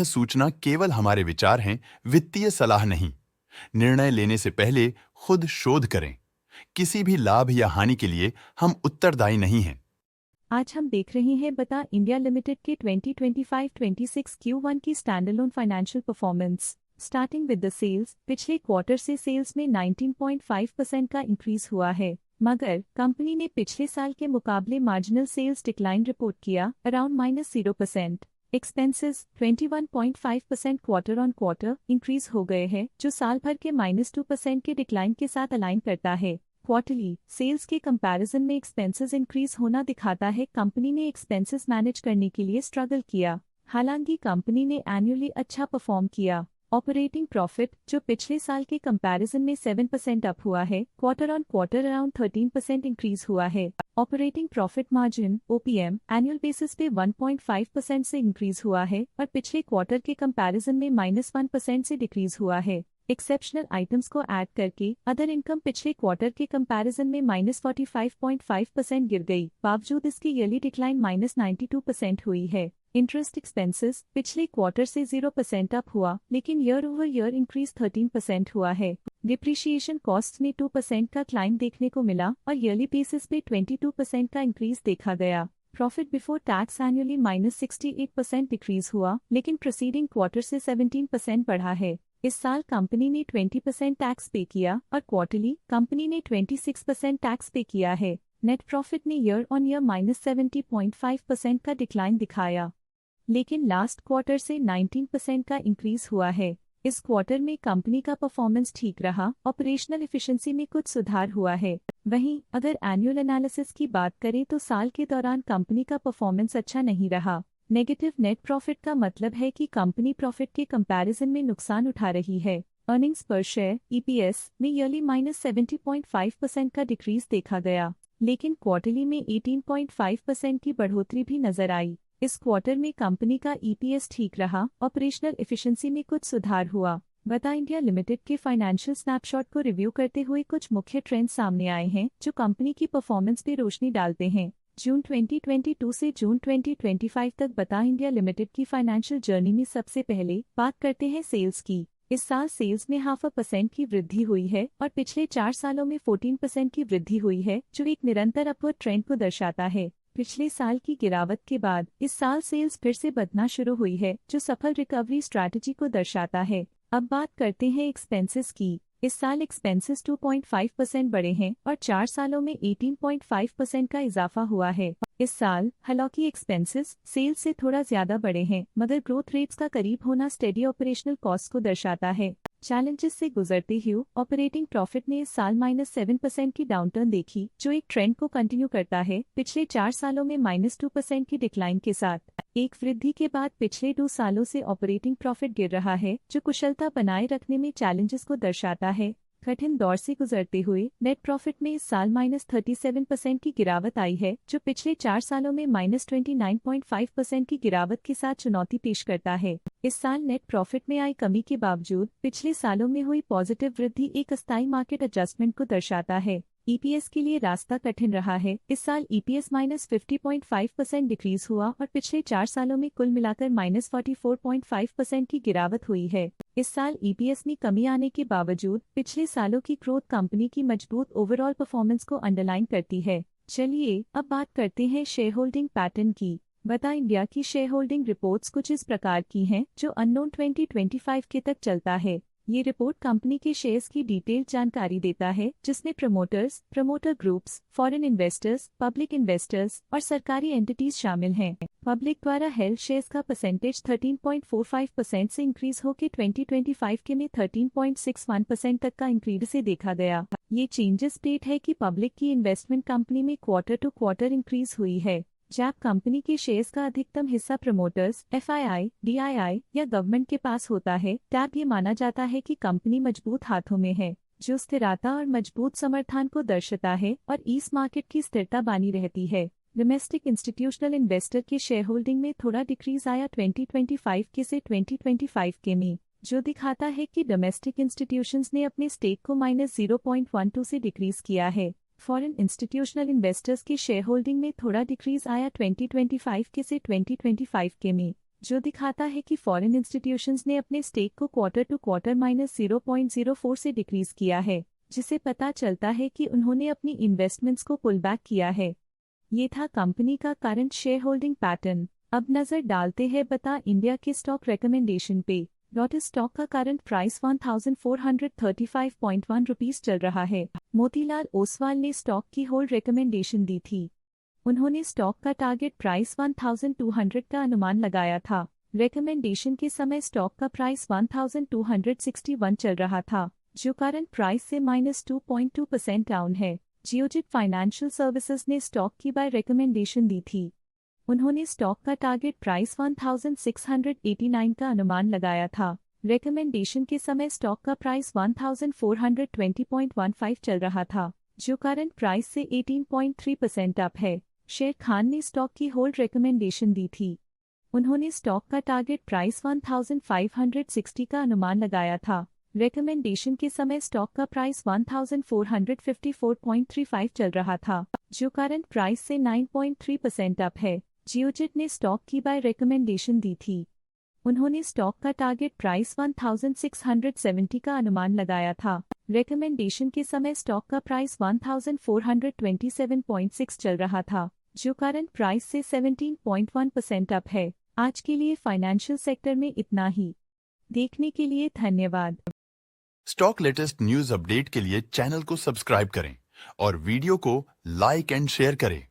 सूचना केवल हमारे विचार हैं, वित्तीय सलाह नहीं। निर्णय लेने से पहले खुद शोध करें। किसी भी लाभ या हानि के लिए हम उत्तरदायी नहीं हैं। आज हम देख रहे हैं बता इंडिया लिमिटेड के 2025-26 Q1 की standalone financial performance. Starting with the sales, पिछले क्वार्टर से सेल्स में 19.5% का इंक्रीज हुआ है, मगर कंपनी ने पिछले साल के मुकाबले मार्जिनल सेल्स डिक्लाइन रिपोर्ट किया, around -0%। Expenses 21.5% quarter on quarter increase हो गए हैं, जो साल भर के -2% के डिक्लाइन के साथ अलाइन करता है। क्वार्टरली सेल्स के कंपैरिजन में एक्सपेंसेस इंक्रीज होना दिखाता है कंपनी ने एक्सपेंसेस मैनेज करने के लिए स्ट्रगल किया। हालांकि कंपनी ने एनुअली अच्छा परफॉर्म किया। ऑपरेटिंग प्रॉफिट, जो पिछले साल के कंपैरिजन में 7% अप हुआ है, quarter on quarter around 13% increase हुआ है। Operating profit margin OPM annual basis पे 1.5% से इंक्रीज हुआ है और पिछले क्वार्टर के कंपैरिजन में -1% से डिक्रीज हुआ है। एक्सेप्शनल आइटम्स को ऐड करके अदर इनकम पिछले क्वार्टर के कंपैरिजन में -45.5% गिर गई, बावजूद इसकी ईयरली डिक्लाइन -92% हुई है। इंटरेस्ट एक्सपेंसेस पिछले क्वार्टर से 0% अप हुआ, लेकिन ईयर ओवर ईयर इंक्रीज 13% हुआ है। डिप्रिशिएशन कॉस्ट में 2% का क्लाइम देखने को मिला और ईयरली बेसिस पे 22% का इंक्रीज देखा गया। Profit before tax annually -68% decrease हुआ, लेकिन प्रीसीडिंग क्वार्टर से 17% बढ़ा है। इस साल कंपनी ने 20% टैक्स पे किया और क्वार्टरली कंपनी ने 26% टैक्स पे किया है। नेट प्रॉफिट ने ईयर ऑन ईयर -70.5% का डिक्लाइन दिखाया, लेकिन लास्ट क्वार्टर से 19% का इंक्रीज हुआ है। इस क्वार्टर में कंपनी का परफॉर्मेंस ठीक रहा, ऑपरेशनल एफिशिएंसी में कुछ सुधार हुआ है। वहीं अगर एनुअल एनालिसिस की बात करें तो साल के दौरान कंपनी का परफॉर्मेंस अच्छा नहीं रहा। नेगेटिव नेट प्रॉफिट का मतलब है कि कंपनी प्रॉफिट के कंपैरिजन में नुकसान उठा रही है। अर्निंग्स पर शेयर EPS में ईयरली -70.5% का डिक्रीज देखा गया, लेकिन क्वार्टरली में 18.5% की बढ़ोतरी भी नजर आई। इस क्वार्टर में कंपनी का EPS ठीक रहा, ऑपरेशनल एफिशिएंसी में कुछ सुधार हुआ। बता इंडिया लिमिटेड के फाइनेंशियल स्नैपशॉट को रिव्यू करते हुए कुछ मुख्य ट्रेंड्स सामने आए हैं जो कंपनी की परफॉर्मेंस पे रोशनी डालते हैं। जून 2022 से जून 2025 तक बता इंडिया लिमिटेड की फाइनेंशियल जर्नी में सबसे पहले बात करते हैं सेल्स की। इस साल सेल्स में 0.5% की वृद्धि हुई है और पिछले 4 सालों में 14% की वृद्धि हुई है, जो एक निरंतर अपवर्ड ट्रेंड को दर्शाता है। पिछले साल की गिरावट के बाद इस साल सेल्स फिर से बढ़ना शुरू हुई है, जो सफल रिकवरी स्ट्रैटेजी को दर्शाता है। अब बात करते हैं एक्सपेंसेस की। इस साल एक्सपेंसेस 2.5% बढ़े हैं और 4 सालों में 18.5% का इजाफा हुआ है। इस साल हालांकि एक्सपेंसेस सेल्स से थोड़ा ज्यादा बढ़े हैं, मगर ग्रोथ रेट्स का करीब होना स्टेडी ऑपरेशनल कॉस्ट को दर्शाता है। चैलेंजेस से गुजरते हुए ऑपरेटिंग प्रॉफिट ने इस साल -7% की डाउनटर्न देखी, जो एक ट्रेंड को कंटिन्यू करता है पिछले 4 सालों में -2% की डिक्लाइन के साथ। एक वृद्धि के बाद पिछले 2 सालों से ऑपरेटिंग प्रॉफिट गिर रहा है, जो कुशलता बनाए रखने में चैलेंजेस को दर्शाता है। कठिन दौर से गुजरते हुए नेट प्रॉफिट में इस साल -37% की गिरावट आई है, जो पिछले 4 सालों में -29.5% की गिरावट के साथ चुनौती पेश करता है। इस साल नेट प्रॉफिट में आई कमी के बावजूद पिछले सालों में हुई पॉजिटिव वृद्धि एक अस्थायी मार्केट एडजस्टमेंट को दर्शाता है। EPS के लिए रास्ता कठिन रहा है। इस साल EPS -50.5% डिक्रीज हुआ और पिछले 4 सालों में कुल मिलाकर -44.5% की गिरावट हुई है। इस साल EPS में कमी आने के बावजूद पिछले सालों की ग्रोथ कंपनी की मजबूत ओवरऑल परफॉर्मेंस को अंडरलाइन करती है। चलिए अब बात करते हैं शेयर होल्डिंग पैटर्न की। बता इंडिया की शेयर होल्डिंग रिपोर्ट्स कुछ इस प्रकार की हैं, जो अननोन 2025 के तक चलता है। ये रिपोर्ट कंपनी के शेयर्स की डिटेल्ड जानकारी देता है, जिसमें promoters, promoter groups, foreign investors, public investors और सरकारी एंटिटीज शामिल हैं। पब्लिक द्वारा हेल्ड शेयर्स का परसेंटेज 13.45% से इंक्रीज होकर 2025 के में 13.61% तक का इंक्रीज से देखा गया। ये चेंजेस स्टेट है कि पब्लिक की इन्वेस्टमेंट कंपनी में क्वार्टर टू क्वार्टर इंक्रीज हुई है। जब कंपनी के शेयर्स का अधिकतम हिस्सा प्रमोटर्स, FII, DII या गवर्नमेंट के पास होता है, तब ये माना जाता है कि कंपनी मजबूत हाथों में है, जो स्थिरता और मजबूत समर्थन को दर्शाता है और इस मार्केट की स्थिरता बनी रहती है। डोमेस्टिक इंस्टीट्यूशनल इन्वेस्टर की शेयर होल्डिंग में थोड़ा डिक्रीज आया 2025 के से 2025 के में, जो दिखाता है कि डोमेस्टिक इंस्टीट्यूशंस ने अपने स्टेक को -0.12 से डिक्रीज किया है। फॉरेन इंस्टीट्यूशनल इन्वेस्टर्स की शेयर होल्डिंग में थोड़ा डिक्रीज आया 2025 के से 2025 के में, जो दिखाता है कि फॉरेन इंस्टीट्यूशंस ने अपने स्टेक को क्वार्टर टू क्वार्टर -0.04 से डिक्रीज किया है, जिसे पता चलता है कि उन्होंने अपनी इन्वेस्टमेंट्स को पुल बैक किया है। ये था कंपनी का करंट शेयर होल्डिंग पैटर्न। अब नजर डालते हैं बता इंडिया के स्टॉक रिकमेंडेशन पे। लोटस स्टॉक का करंट प्राइस 1435.1 रुपीस चल रहा है। मोतीलाल ओसवाल ने स्टॉक की होल्ड रिकमेंडेशन दी थी। उन्होंने स्टॉक का टारगेट प्राइस 1200 का अनुमान लगाया था। रिकमेंडेशन के समय स्टॉक का प्राइस 1261 चल रहा था, जो करंट प्राइस से -2.2% डाउन है। जियोजित फाइनेंशियल सर्विसेज ने स्टॉक की बाय रिकमेंडेशन दी थी। उन्होंने स्टॉक का टारगेट प्राइस 1689 का अनुमान लगाया था। रिकमेंडेशन के समय स्टॉक का प्राइस 1420.15 चल रहा था, जो करंट प्राइस से 18.3% अप है। शेर खान ने स्टॉक की होल्ड रिकमेंडेशन दी थी। उन्होंने स्टॉक का टारगेट प्राइस 1560 का अनुमान लगाया था। रिकमेंडेशन के समय स्टॉक का प्राइस 1454.35 चल रहा था, जो करंट प्राइस से 9.3% अप है। जियोजित ने स्टॉक की बाय रिकमेंडेशन दी थी। उन्होंने स्टॉक का टारगेट प्राइस 1670 का अनुमान लगाया था। रिकमेंडेशन के समय स्टॉक का प्राइस 1427.6 चल रहा था, जो करंट प्राइस से 17.1% अप है। आज के लिए फाइनेंशियल सेक्टर में इतना ही। देखने के लिए धन्यवाद। स्टॉक लेटेस्ट न्यूज अपडेट के लिए चैनल को सब्सक्राइब करें और वीडियो को लाइक एंड शेयर करें।